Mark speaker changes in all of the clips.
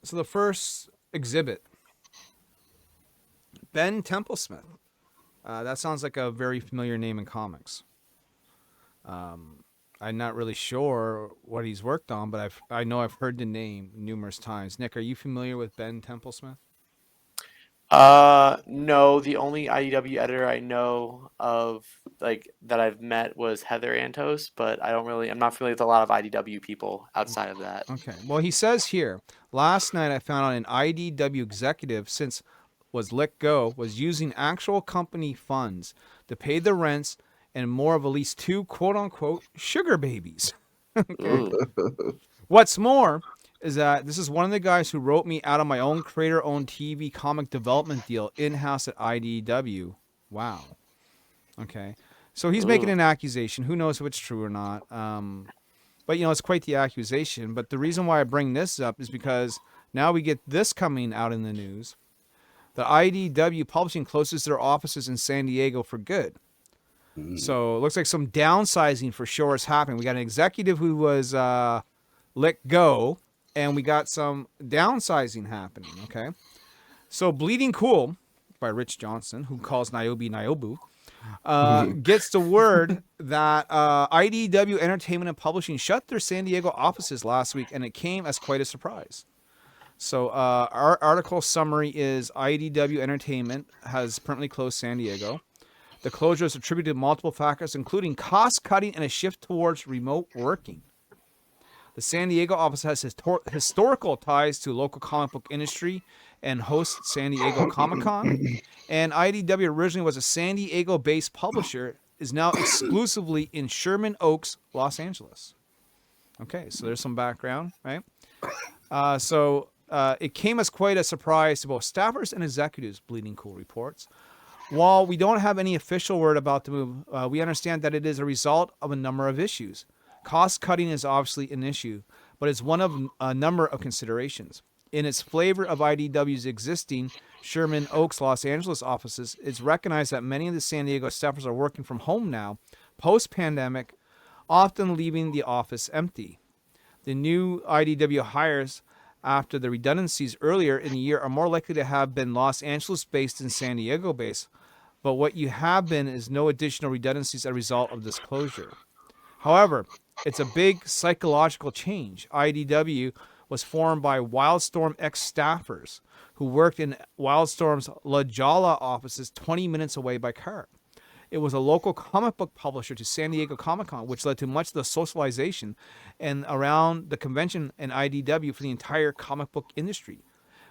Speaker 1: So the first exhibit, Ben Templesmith. That sounds like a very familiar name in comics. I'm not really sure what he's worked on, but I know I've heard the name numerous times. Nick, are you familiar with Ben Templesmith?
Speaker 2: No, the only IDW editor I know of like that I've met was Heather Antos, but I'm not familiar with a lot of IDW people outside of that.
Speaker 1: Okay. Well, he says here, last night I found out an IDW executive since was let go was using actual company funds to pay the rents and more of at least two quote unquote sugar babies. Okay.
Speaker 2: Ooh.
Speaker 1: What's more is that this is one of the guys who wrote me out of my own creator owned TV comic development deal in house at IDW. Wow. Okay. So he's making
Speaker 2: Ooh.
Speaker 1: an accusation. Who knows if it's true or not? But it's quite the accusation. But the reason why I bring this up is because now we get this coming out in the news. The IDW Publishing closes their offices in San Diego for good.
Speaker 3: Mm.
Speaker 1: So it looks like some downsizing for sure is happening. We got an executive who was let go, and we got some downsizing happening. Okay. So Bleeding Cool by Rich Johnson, who calls Niobe Niobu, gets the word that IDW Entertainment and Publishing shut their San Diego offices last week, and it came as quite a surprise. So our article summary is IDW Entertainment has permanently closed San Diego. The closure is attributed to multiple factors, including cost cutting and a shift towards remote working. The San Diego office has historical ties to local comic book industry and hosts San Diego Comic Con. And IDW originally was a San Diego based publisher, is now exclusively in Sherman Oaks, Los Angeles. Okay, so there's some background, right? It came as quite a surprise to both staffers and executives, Bleeding Cool reports. While we don't have any official word about the move, we understand that it is a result of a number of issues. Cost cutting is obviously an issue, but it's one of a number of considerations. In its flavor of IDW's existing Sherman Oaks, Los Angeles offices, it's recognized that many of the San Diego staffers are working from home now, post pandemic, often leaving the office empty. The new IDW hires after the redundancies earlier in the year are more likely to have been Los Angeles based and San Diego based, but what you have been is no additional redundancies as a result of this closure. However, it's a big psychological change. IDW was formed by Wildstorm ex staffers who worked in Wildstorm's La Jolla offices 20 minutes away by car. It was a local comic book publisher to San Diego Comic Con, which led to much of the socialization and around the convention and IDW for the entire comic book industry,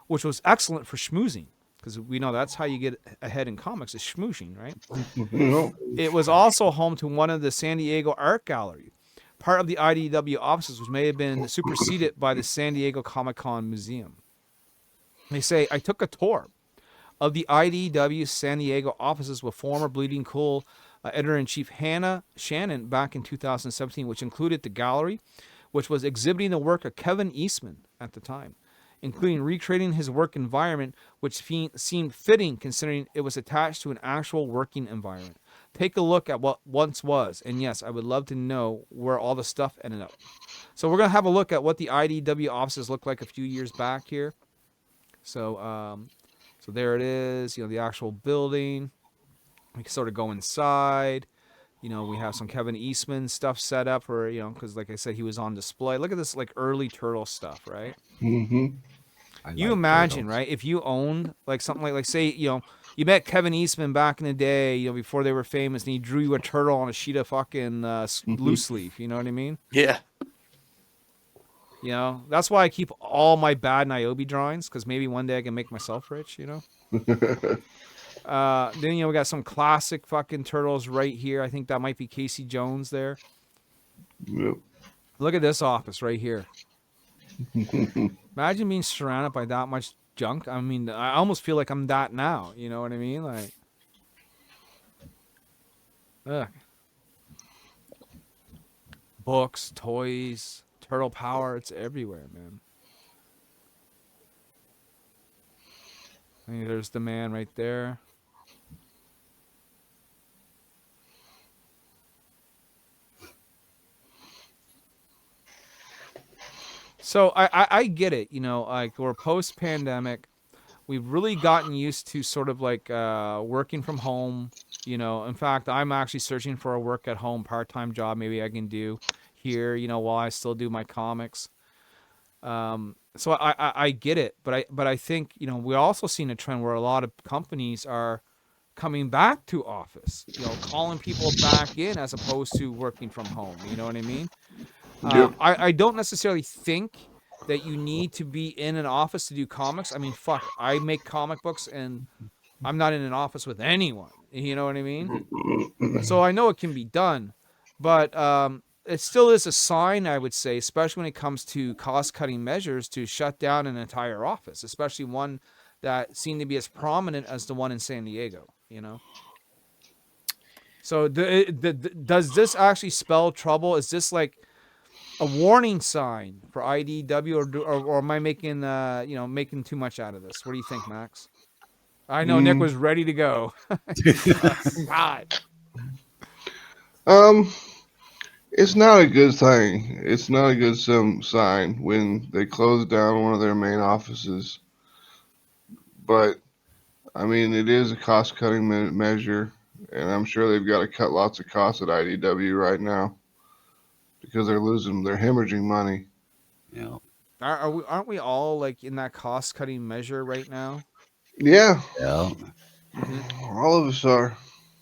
Speaker 1: which was excellent for schmoozing, because we know that's how you get ahead in comics is schmoozing, right? It was also home to one of the San Diego Art Gallery, part of the IDW offices, which may have been superseded by the San Diego Comic Con Museum. They say, I took a tour of the IDW San Diego offices with former Bleeding Cool editor-in-chief Hannah Shannon back in 2017, which included the gallery, which was exhibiting the work of Kevin Eastman at the time, including recreating his work environment, which seemed fitting considering it was attached to an actual working environment. Take a look at what once was, and yes, I would love to know where all the stuff ended up. So we're going to have a look at what the IDW offices looked like a few years back here. So there it is, the actual building. We can sort of go inside. We have some Kevin Eastman stuff set up for, because like I said, he was on display. Look at this like early Turtle stuff, right?
Speaker 3: Mm-hmm. I
Speaker 1: You
Speaker 3: like
Speaker 1: imagine,
Speaker 3: turtles.
Speaker 1: right? If you owned like something like say, you met Kevin Eastman back in the day, before they were famous, and he drew you a turtle on a sheet of fucking loose leaf. You know what I mean?
Speaker 2: Yeah.
Speaker 1: That's why I keep all my bad Niobe drawings, because maybe one day I can make myself rich. Then we got some classic fucking turtles right here. I think that might be Casey Jones there.
Speaker 3: Yep.
Speaker 1: Look at this office right here. Imagine being surrounded by that much junk. I mean, I almost feel like I'm that now. You know what I mean? Like, ugh. Books, toys, turtle power. It's everywhere, man. I mean, there's the man right there. So I get it. Like we're post pandemic. We've really gotten used to sort of like working from home. In fact, I'm actually searching for a work at home part-time job maybe I can do here, while I still do my comics. So I get it, but I think, we're also seeing a trend where a lot of companies are coming back to office, calling people back in as opposed to working from home. You know what I mean?
Speaker 3: Yep.
Speaker 1: I don't necessarily think that you need to be in an office to do comics. I mean, fuck, I make comic books and I'm not in an office with anyone. You know what I mean? So I know it can be done, but it still is a sign, I would say, especially when it comes to cost-cutting measures, to shut down an entire office, especially one that seemed to be as prominent as the one in San Diego. So does this actually spell trouble? Is this like a warning sign for IDW, or am I making making too much out of this? What do you think, Max? I know Nick
Speaker 3: Mm,
Speaker 1: was ready to go. God.
Speaker 3: um, it's not a good thing. It's not a good sign when they close down one of their main offices. But I mean, it is a cost-cutting measure, and I'm sure they've got to cut lots of costs at IDW right now because they're hemorrhaging money.
Speaker 4: Yeah.
Speaker 1: Aren't we all like in that cost cutting measure right now?
Speaker 3: Yeah,
Speaker 4: Yeah.
Speaker 3: all of us are.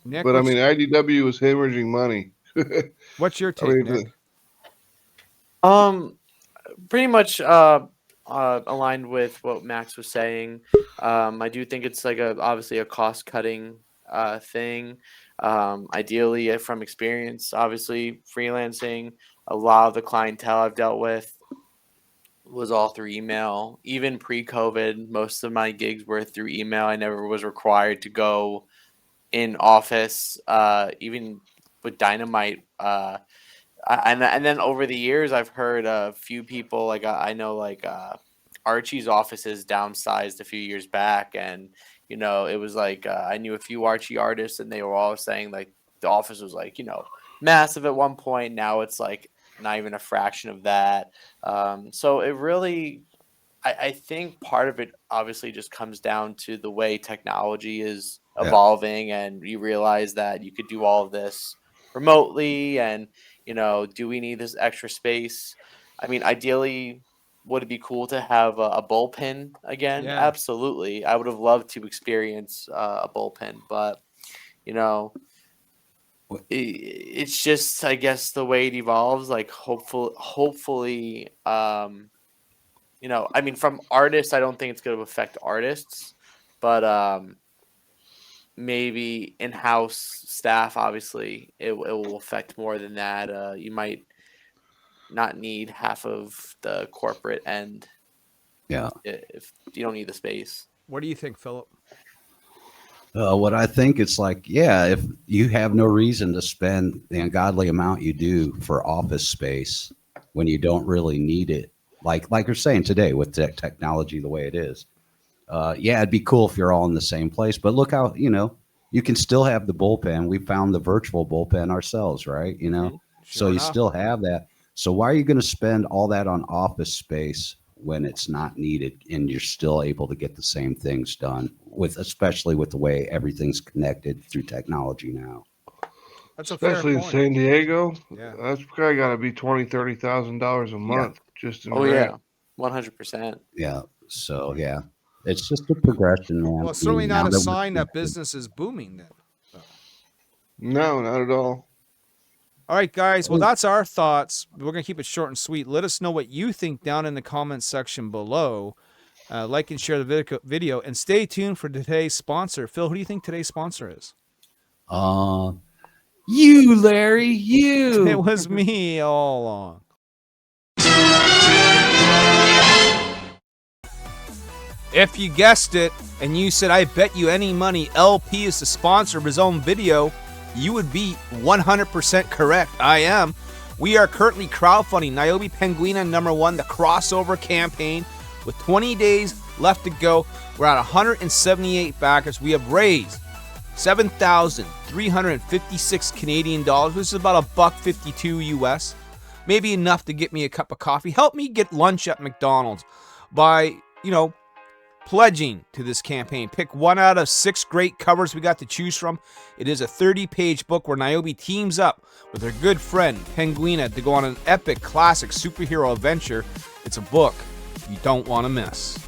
Speaker 1: Nick,
Speaker 3: But I mean, IDW is hemorrhaging money.
Speaker 1: what's your
Speaker 3: I
Speaker 1: take,
Speaker 3: mean,
Speaker 1: Nick?
Speaker 2: Pretty much aligned with what Max was saying. I do think it's like obviously a cost cutting thing. Ideally, from experience, obviously freelancing, a lot of the clientele I've dealt with was all through email. Even pre-COVID, most of my gigs were through email. I never was required to go in office. Even with Dynamite, and then over the years, I've heard a few people like I know like Archie's office is downsized a few years back, and it was like I knew a few Archie artists, and they were all saying like the office was like massive at one point. Now it's like not even a fraction of that. So it really, I think part of it obviously just comes down to the way technology is
Speaker 4: Yeah.
Speaker 2: evolving, and you realize that you could do all of this remotely, and do we need this extra space? I mean, ideally, would it be cool to have a bullpen again?
Speaker 1: Yeah.
Speaker 2: Absolutely, I would have loved to experience a bullpen, but you know, it's just I guess the way it evolves. Like hopefully, I mean, from artists, I don't think it's going to affect artists, but maybe in-house staff, obviously, it will affect more than that. You might not need half of the corporate end
Speaker 4: Yeah.
Speaker 2: if you don't need the space.
Speaker 1: What do you think, Philip?
Speaker 4: What I think it's like, yeah, if you have no reason to spend the ungodly amount you do for office space when you don't really need it, like you're saying today with technology the way it is, yeah, it'd be cool if you're all in the same place. But look how you can still have the bullpen. We found the virtual bullpen ourselves, right? So
Speaker 1: Sure
Speaker 4: you
Speaker 1: enough.
Speaker 4: still have that. So why are you going to spend all that on office space when it's not needed and you're still able to get the same things done especially with the way everything's connected through technology now?
Speaker 1: That's a fair
Speaker 3: especially in
Speaker 1: point.
Speaker 3: San Diego,
Speaker 1: Yeah.
Speaker 3: that's probably got to be $20,000-$30,000 a month just in
Speaker 2: Oh
Speaker 3: rent.
Speaker 2: yeah, 100%.
Speaker 4: Yeah. So yeah, it's just a progression, man.
Speaker 1: Well, it's certainly
Speaker 4: Now
Speaker 1: not a
Speaker 4: that
Speaker 1: sign
Speaker 4: we're
Speaker 1: that business is booming then.
Speaker 3: No, not at all.
Speaker 1: All right, guys. Well, that's our thoughts. We're going to keep it short and sweet. Let us know what you think down in the comments section below. Like and share the video, and stay tuned for today's sponsor. Phil, who do you think today's sponsor is?
Speaker 4: You, Larry,
Speaker 1: It
Speaker 4: you.
Speaker 1: was me all along. If you guessed it and you said, I bet you any money LP is the sponsor of his own video, you would be 100% correct. I am. We are currently crowdfunding Nyobi Penguina #1, the crossover campaign. With 20 days left to go, we're at 178 backers. We have raised 7,356 Canadian dollars, which is about $1.52 US. maybe enough to get me a cup of coffee. Help me get lunch at McDonald's by, pledging to this campaign. Pick one out of 6 great covers we got to choose from. It is a 30-page book where Nyobe teams up with her good friend Penguina to go on an epic classic superhero adventure. It's a book you don't want to miss.